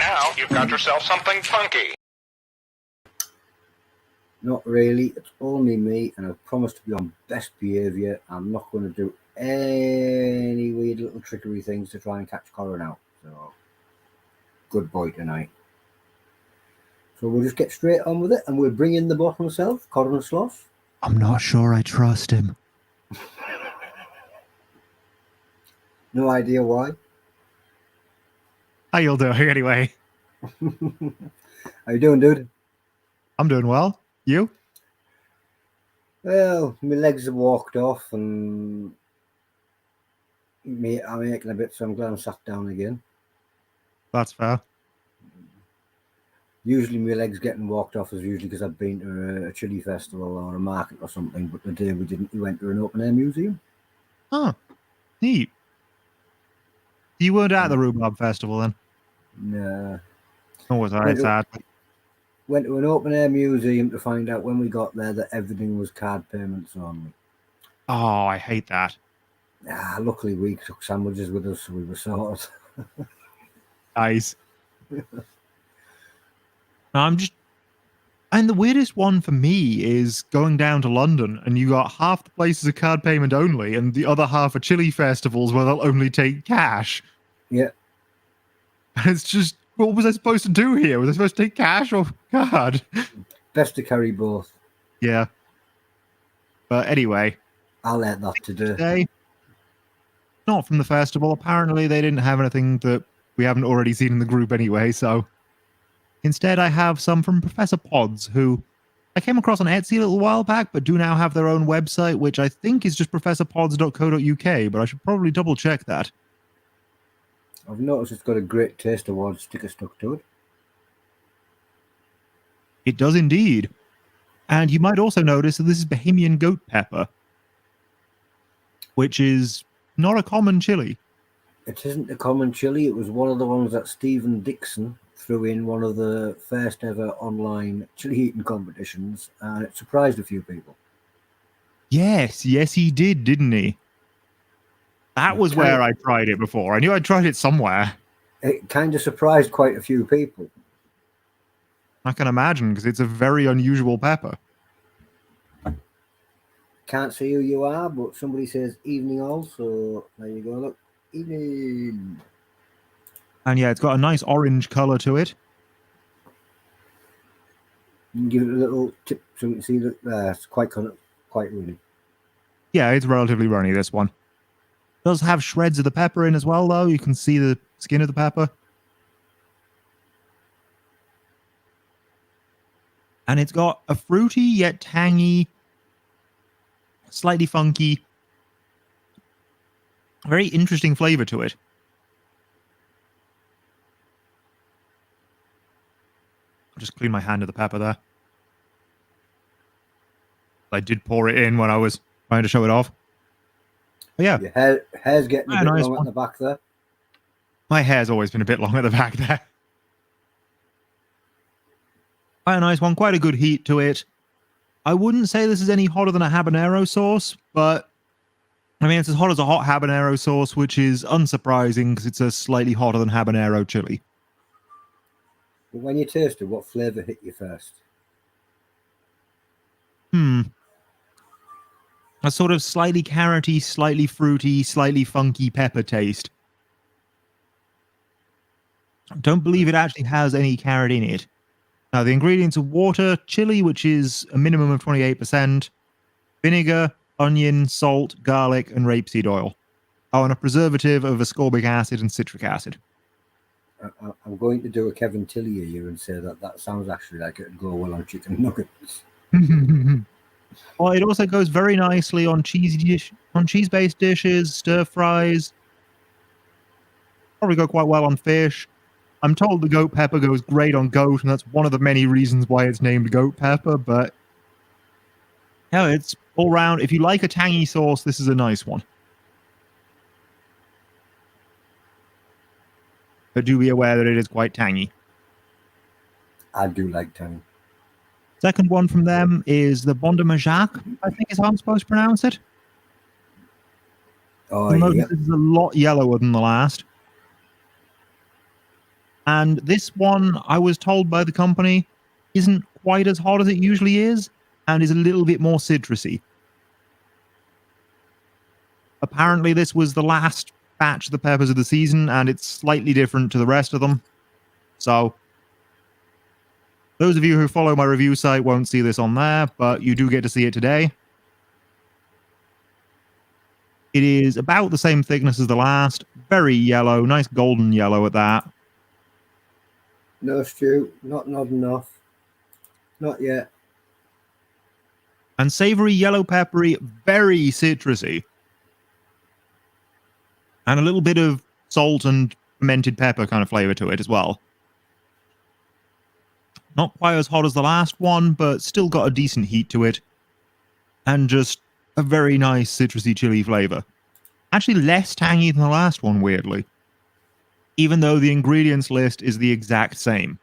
now you've got yourself something funky. Not really. It's only me, and I've promised to be on best behaviour. I'm not going to do any weird little trickery things to try and catch Coran out. So, good boy tonight. So we'll just get straight on with it, and we'll bring in the boss himself, Coran Sloss. I'm not sure I trust him. No idea why. How you doing anyway? How you doing, dude? I'm doing well. You? Well, my legs have walked off, and I'm aching a bit, so I'm glad I'm sat down again. That's fair. Usually my legs getting walked off is usually because I've been to a chili festival or a market or something, but the day we didn't, we went to an open air museum. Oh, neat. You weren't at the Rhubarb Festival then? No. Or was I sad? Went to an open air museum to find out when we got there that everything was card payments only. Oh, I hate that. Luckily we took sandwiches with us, so we were sorted. Nice. And the weirdest one for me is going down to London and you got half the places are card payment only and the other half are chili festivals where they'll only take cash. Yeah. And it's just, what was I supposed to do here? Was I supposed to take cash or card? Best to carry both. Yeah. But anyway. I'll let that to do. Today, not from the festival. Apparently they didn't have anything that we haven't already seen in the group anyway, so... Instead, I have some from Professor Pods, who I came across on Etsy a little while back, but do now have their own website, which I think is just professorpods.co.uk, but I should probably double check that. I've noticed it's got a Great Taste Award sticker stuck to it. It does indeed. And you might also notice that this is Bohemian goat pepper, which is not a common chili. It isn't a common chili. It was one of the ones that Stephen Dixon threw in one of the first ever online chili eating competitions, and it surprised a few people. Yes, he did, didn't he? That was where I tried it before. I knew I'd tried it somewhere. It kind of surprised quite a few people. I can imagine, because it's a very unusual pepper. Can't see who you are, but somebody says evening all, so there you go, look. Evening. And yeah, it's got a nice orange colour to it. You can give it a little tip so you can see that it's quite runny. Yeah, it's relatively runny, this one. It does have shreds of the pepper in as well, though. You can see the skin of the pepper. And it's got a fruity yet tangy, slightly funky, very interesting flavour to it. I'll just clean my hand of the pepper there. I did pour it in when I was trying to show it off. But yeah. Your hair's getting a bit long at the back there. My hair's always been a bit long at the back there. Quite a nice one. Quite a good heat to it. I wouldn't say this is any hotter than a habanero sauce, but I mean, it's as hot as a hot habanero sauce, which is unsurprising because it's a slightly hotter than habanero chili. But when you taste it, what flavour hit you first? A sort of slightly carroty, slightly fruity, slightly funky pepper taste. Don't believe it actually has any carrot in it. Now, the ingredients are water, chili, which is a minimum of 28%, vinegar, onion, salt, garlic, and rapeseed oil. Oh, and a preservative of ascorbic acid and citric acid. I'm going to do a Kevin Tilly here and say that sounds actually like it would go well on chicken nuggets. Well, it also goes very nicely on cheese-based dishes, stir fries. Probably go quite well on fish. I'm told the goat pepper goes great on goat, and that's one of the many reasons why it's named goat pepper, but yeah, it's all round. If you like a tangy sauce, this is a nice one. But do be aware that it is quite tangy. I do like tangy. Second one from them is the Bondomajak, I think is how I'm supposed to pronounce it. Oh, You'll notice yeah. this is a lot yellower than the last. And this one, I was told by the company, isn't quite as hot as it usually is and is a little bit more citrusy. Apparently, this was the last batch of the peppers of the season, and it's slightly different to the rest of them. So, those of you who follow my review site won't see this on there, but you do get to see it today. It is about the same thickness as the last, very yellow, nice golden yellow at that. No, Stu, not enough. Not yet. And savory, yellow peppery, very citrusy. And a little bit of salt and fermented pepper kind of flavor to it as well. Not quite as hot as the last one, but still got a decent heat to it. And just a very nice citrusy chili flavor. Actually less tangy than the last one, weirdly. Even though the ingredients list is the exact same.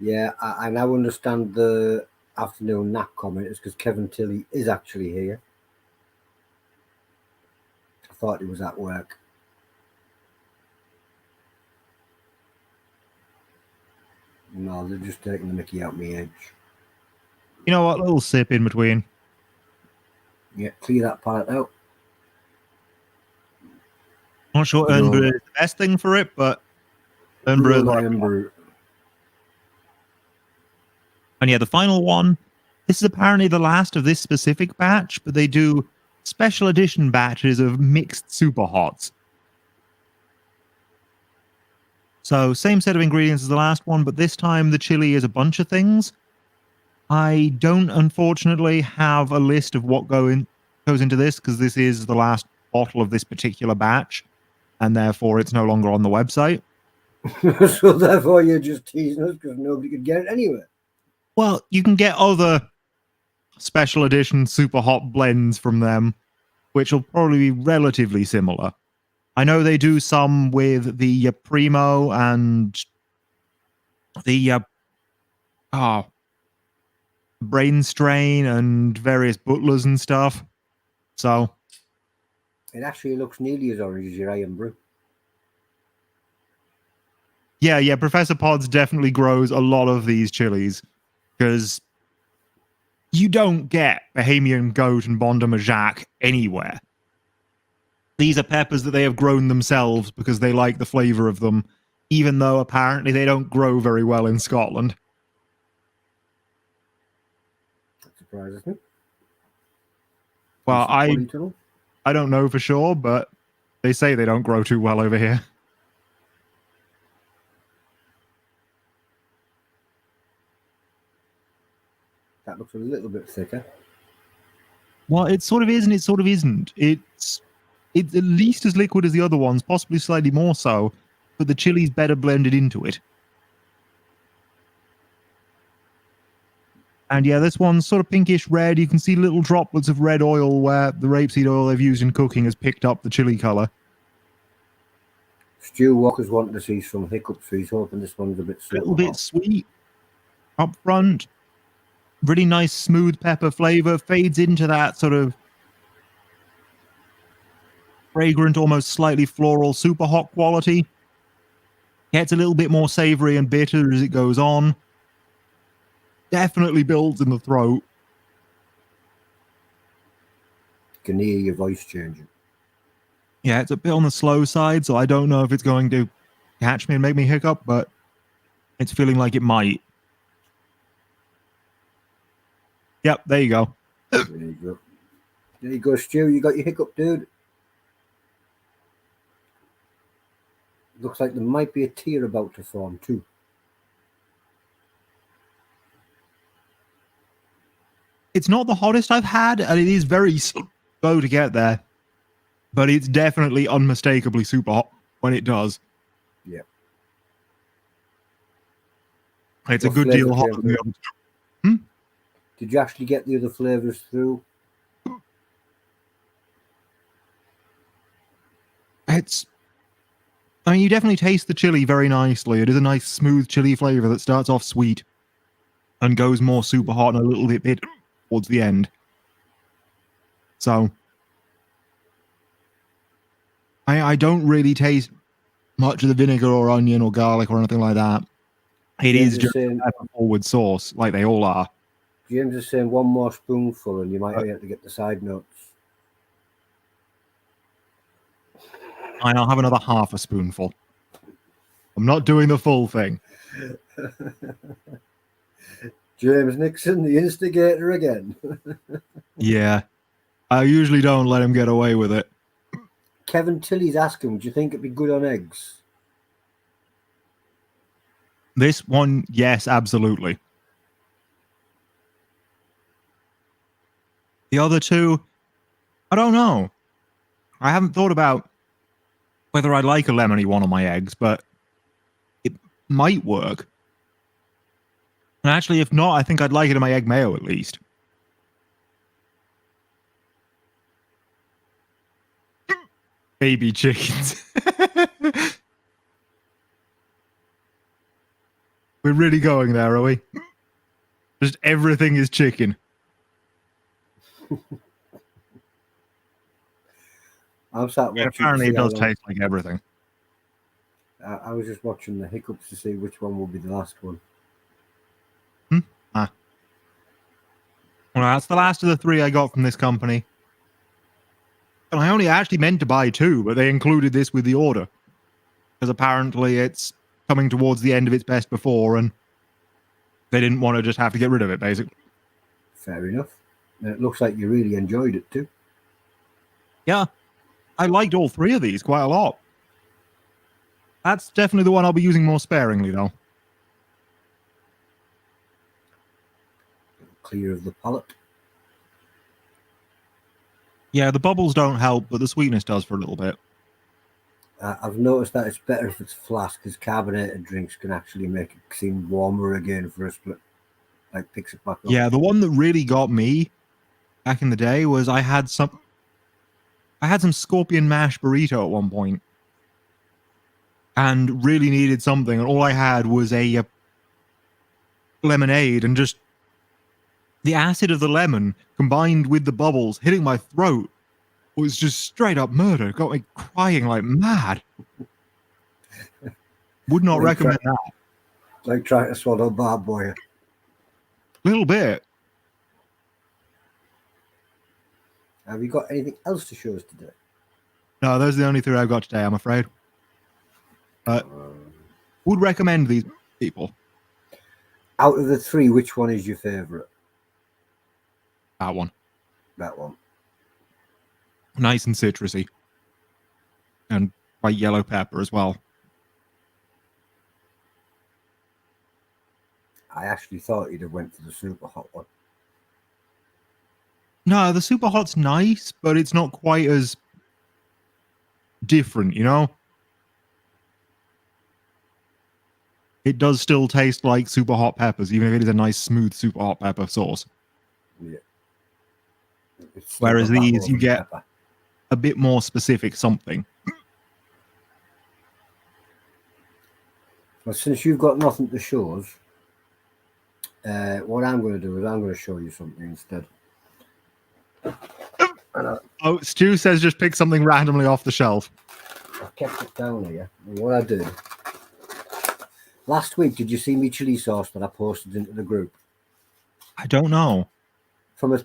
Yeah, I now understand the afternoon nap comment. It's because Kevin Tilley is actually here. I thought he was at work. No, they're just taking the mickey out my edge. You know what? A little sip in between. Yeah, clear that part out. Not sure No. Ernbrew is the best thing for it, but Ernbrew is what I want. And yeah, the final one, this is apparently the last of this specific batch, but they do special edition batches of mixed super hots. So same set of ingredients as the last one, but this time the chili is a bunch of things. I don't unfortunately have a list of what goes into this because this is the last bottle of this particular batch, and therefore it's no longer on the website. So therefore you're just teasing us because nobody could get it anywhere. Well, you can get other special edition super hot blends from them, which will probably be relatively similar. I know they do some with the Primo and the Brain Strain and various butlers and stuff. So it actually looks nearly as orange as your Iron Brew. Yeah, Professor Pods definitely grows a lot of these chilies because you don't get Bahamian Goat and Bondomajak anywhere. These are peppers that they have grown themselves because they like the flavor of them, even though apparently they don't grow very well in Scotland. That surprises me. Well, I don't know for sure, but they say they don't grow too well over here. That looks a little bit thicker. Well, it sort of is and it sort of isn't. It's at least as liquid as the other ones, possibly slightly more so, but the chili's better blended into it. And yeah, this one's sort of pinkish red. You can see little droplets of red oil where the rapeseed oil they've used in cooking has picked up the chili color. Stu Walker's wanting to see some hiccups, so he's hoping this one's a bit sweet. A little bit sweet up front. Really nice smooth pepper flavor. Fades into that sort of fragrant, almost slightly floral, super hot quality. Gets a little bit more savory and bitter as it goes on. Definitely builds in the throat. You can hear your voice changing. Yeah, it's a bit on the slow side, so I don't know if it's going to catch me and make me hiccup, but it's feeling like it might. Yep, there you go. There you go. There you go, Stu. You got your hiccup, dude. Looks like there might be a tear about to form, too. It's not the hottest I've had, and it is very slow to get there. But it's definitely unmistakably super hot when it does. Yeah. It's a good deal hotter than the other two. Did you actually get the other flavors through? It's I mean, you definitely taste the chili very nicely. It is a nice, smooth chili flavor that starts off sweet and goes more super hot and a little bit towards the end. So, I don't really taste much of the vinegar or onion or garlic or anything like that. It is just a pepper-forward sauce, like they all are. James is saying one more spoonful and you might have to get the side notes. I'll have another half a spoonful. I'm not doing the full thing. James Nixon, the instigator again. Yeah. I usually don't let him get away with it. Kevin Tilley's asking, do you think it'd be good on eggs? This one, yes, absolutely. The other two, I don't know. I haven't thought about whether I'd like a lemony one on my eggs, but it might work. And actually, if not, I think I'd like it in my egg mayo at least. Baby chickens. We're really going there, are we? Just everything is chicken. I'm sat watching. Apparently, it does taste like everything. I was just watching the hiccups to see which one will be the last one. Well, that's the last of the 3 I got from this company. And I only actually meant to buy 2, but they included this with the order. Because apparently it's coming towards the end of its best before, and they didn't want to just have to get rid of it, basically. Fair enough. And it looks like you really enjoyed it too. Yeah. I liked all 3 of these quite a lot. That's definitely the one I'll be using more sparingly, though. Clear of the palate. Yeah, the bubbles don't help, but the sweetness does for a little bit. I've noticed that it's better if it's flat, because carbonated drinks can actually make it seem warmer again for a split. Like picks it back up. Yeah, the one that really got me back in the day was I had some scorpion mash burrito at one point, and really needed something, and all I had was a lemonade, and just the acid of the lemon combined with the bubbles hitting my throat was just straight up murder. Got me crying like mad. Would not recommend that. Like trying to swallow barbed wire. Little bit. Have you got anything else to show us today? No, those are the only 3 I've got today, I'm afraid. Would recommend these people. Out of the 3, which one is your favourite? That one. That one. Nice and citrusy. And white yellow pepper as well. I actually thought you'd have went for the super hot one. No, the super hot's nice, but it's not quite as different, you know? It does still taste like super hot peppers, even if it is a nice, smooth, super hot pepper sauce. Yeah. Whereas these, you get a bit more specific something. Well, since you've got nothing to show us, what I'm going to do is I'm going to show you something instead. Oh, Stu says just pick something randomly off the shelf. I've kept it down here. And what I do... Last week, did you see me chili sauce that I posted into the group? I don't know. From a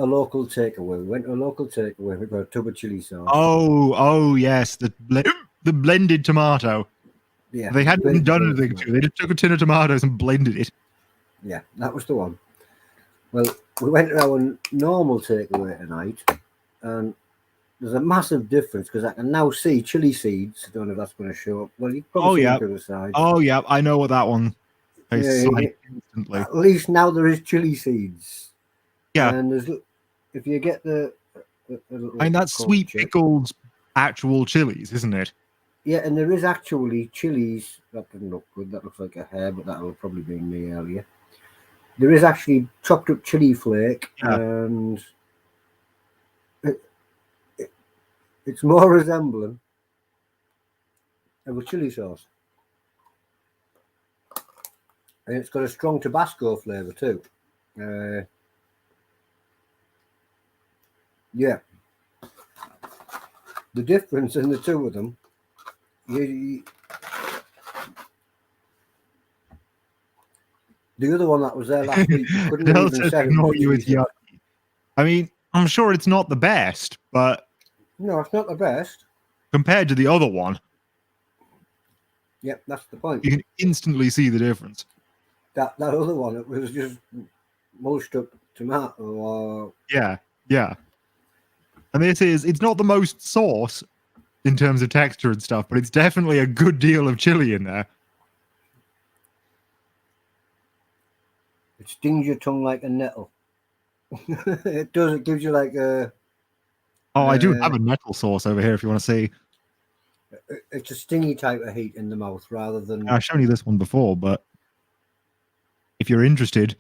local takeaway. We went to a local takeaway. We got a tub of chili sauce. Oh, yes. The blended tomato. Yeah. They hadn't done anything to it. They just took a tin of tomatoes and blended it. Yeah, that was the one. Well, we went to our normal takeaway tonight, and there's a massive difference because I can now see chili seeds. I don't know if that's going to show up. Well, you probably see it to the side. Oh, yeah. I know what that one tastes like instantly. At least now there is chili seeds. Yeah. And there's, if you get the I mean, that's sweet pickled actual chilies, isn't it? Yeah, and there is actually chilies. That doesn't look good. That looks like a hair, but that will probably be me earlier. There is actually chopped up chili flake, and it's more resembling with chili sauce. And it's got a strong Tabasco flavour too. Yeah. The difference in the two of them, the other one that was there last week, you couldn't have even said it was chili sauce. I mean, I'm sure it's not the best, but No, it's not the best. compared to the other one, Yep, that's the point. you can instantly see the difference. That other one, it was just mulched up tomato or... Yeah. And it's not the most sauce in terms of texture and stuff, but it's definitely a good deal of chili in there. It stings your tongue like a nettle. It does. It gives you like a... Oh, I do have a nettle sauce over here if you want to see. It's a stingy type of heat in the mouth rather than... I've shown you this one before, but if you're interested,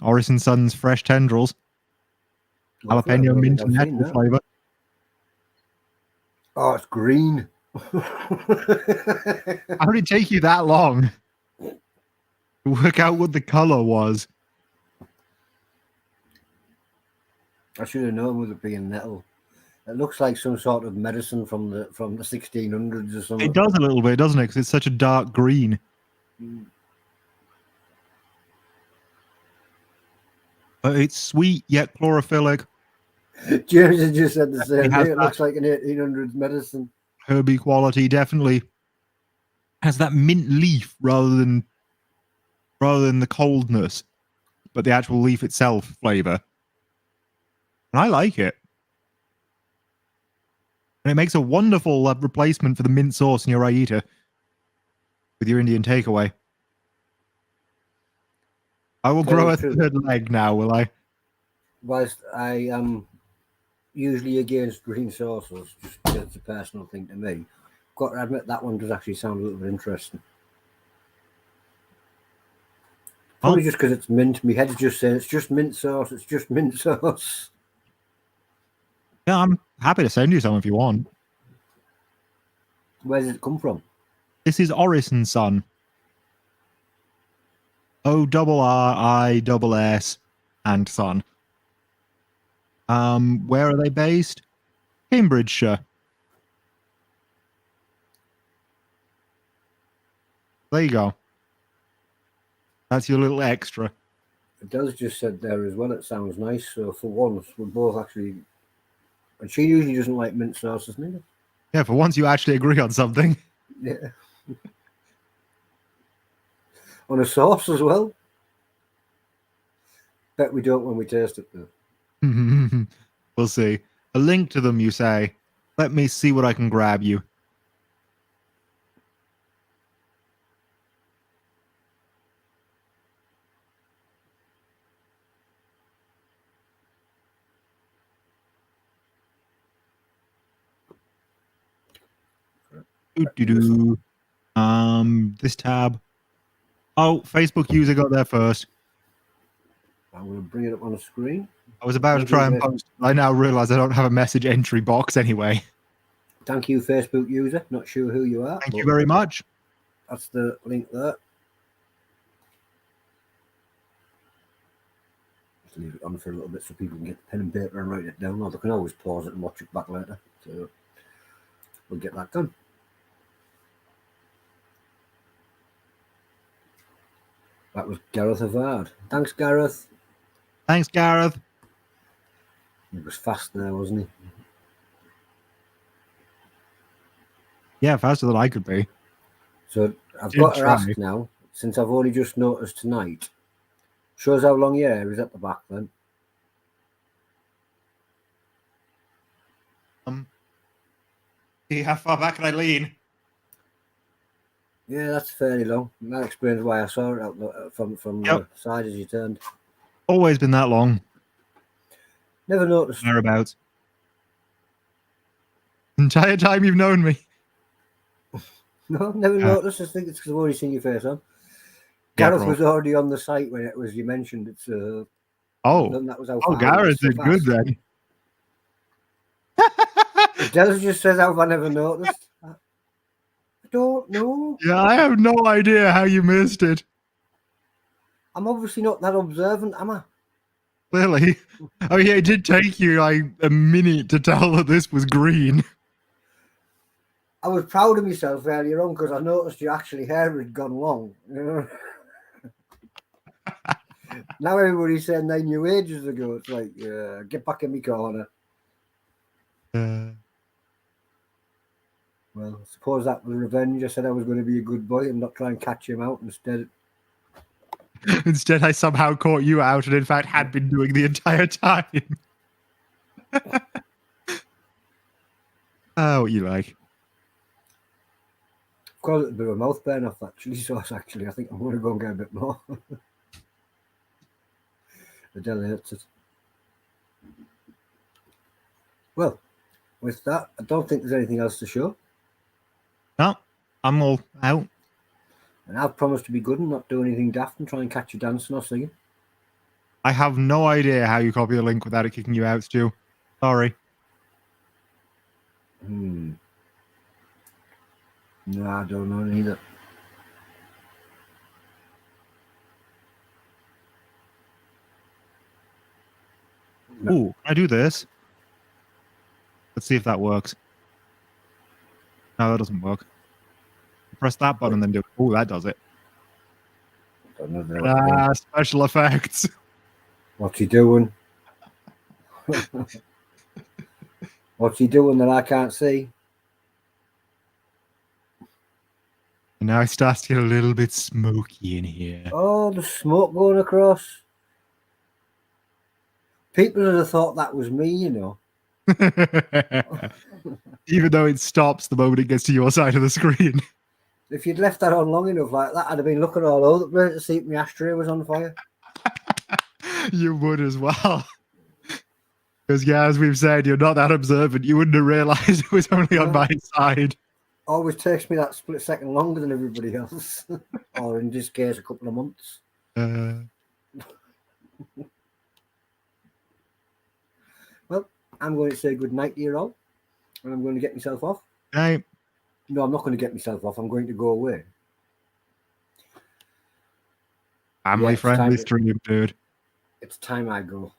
Orison Sons fresh tendrils, jalapeno mint and nettle flavour. Oh, it's green. How did it take you that long to work out what the colour was? I should have known with it being nettle. It looks like some sort of medicine from the 1600s or something. It does a little bit, doesn't it? Because it's such a dark green. But it's sweet yet chlorophyllic. James has just said the same thing. It looks like an 1800s medicine. Herby quality, definitely has that mint leaf rather than the coldness, but the actual leaf itself flavor. And I like it. And it makes a wonderful replacement for the mint sauce in your Raita with your Indian takeaway. I will grow a third leg now, will I? Whilst I am usually against green sauces, just because it's a personal thing to me, got to admit that one does actually sound a little bit interesting. Probably just because it's mint. My head's just saying it's just mint sauce. It's just mint sauce. Yeah, I'm happy to send you some if you want. Where does it come from? This is Orison Son. ORRISS and Son. Where are they based? Cambridgeshire. There you go. That's your little extra. It does just said there as well. It sounds nice. So for once, we're both actually... And she usually doesn't like mint sauces, neither. Yeah, for once you actually agree on something. Yeah. On a sauce as well. Bet we don't when we taste it, though. We'll see. A link to them, you say. Let me see what I can grab you. This tab. Oh, Facebook user got there first. I'm going to bring it up on the screen. I was about to try and post. I now realize I don't have a message entry box anyway. Thank you, Facebook user. Not sure who you are. Thank you very much. That's the link there. Just leave it on for a little bit so people can get the pen and paper and write it down, or they can always pause it and watch it back later. So we'll get that done. That was Gareth Havard. Thanks, Gareth. Thanks, Gareth. He was fast there, wasn't he? Yeah, faster than I could be. So I've got to ask now, since I've only just noticed tonight, shows how long your hair is at the back then. See how far back can I lean? Yeah, that's fairly long. And that explains why I saw it out from the side as you turned. Always been that long. Never noticed. Thereabouts. Entire time you've known me. No, never noticed. I think it's because I've already seen your face on. Gareth was already on the site when it was you mentioned it. So that was how Gareth did good then. Dennis just says how I never noticed. don't know. Yeah, I have no idea how you missed it. I'm obviously not that observant, am I? Clearly. Oh yeah, it did take you like a minute to tell that this was green. I was proud of myself earlier on because I noticed your actually hair had gone long. You know? Now everybody's saying they knew ages ago. It's like, get back in my corner. Well, I suppose that was revenge. I said I was going to be a good boy and not try and catch him out. Instead, I somehow caught you out and in fact had been doing the entire time. Oh, what you like? I've got a little bit of a mouth burn off actually, so I think I'm going to go and get a bit more. Adele hurts it. Well, with that, I don't think there's anything else to show. No, I'm all out. And I've promised to be good and not do anything daft and try and catch you dancing or singing. I have no idea how you copy a link without it kicking you out, Stu. Sorry. No, I don't know neither. No. Ooh, can I do this? Let's see if that works. No, that doesn't work. Press that button and then do it. Oh, that does it. Don't know that. Special effects. What's he doing? What's he doing that I can't see? And now it starts to get a little bit smoky in here. Oh, the smoke going across. People would have thought that was me, you know. Even though it stops the moment it gets to your side of the screen. If you'd left that on long enough like that, I'd have been looking all over the place to see if my ashtray was on fire. You would as well. Because, yeah, as we've said, you're not that observant. You wouldn't have realised it was only on my side. Always takes me that split second longer than everybody else. Or in this case, a couple of months. Well, I'm going to say good night to you all. And I'm going to get myself off. Right. No, I'm not going to get myself off. I'm going to go away. Family friendly stream, dude. It's time I go.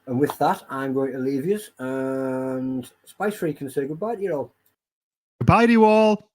And with that, I'm going to leave you. And Spice Free can say goodbye to you all. Goodbye to you all.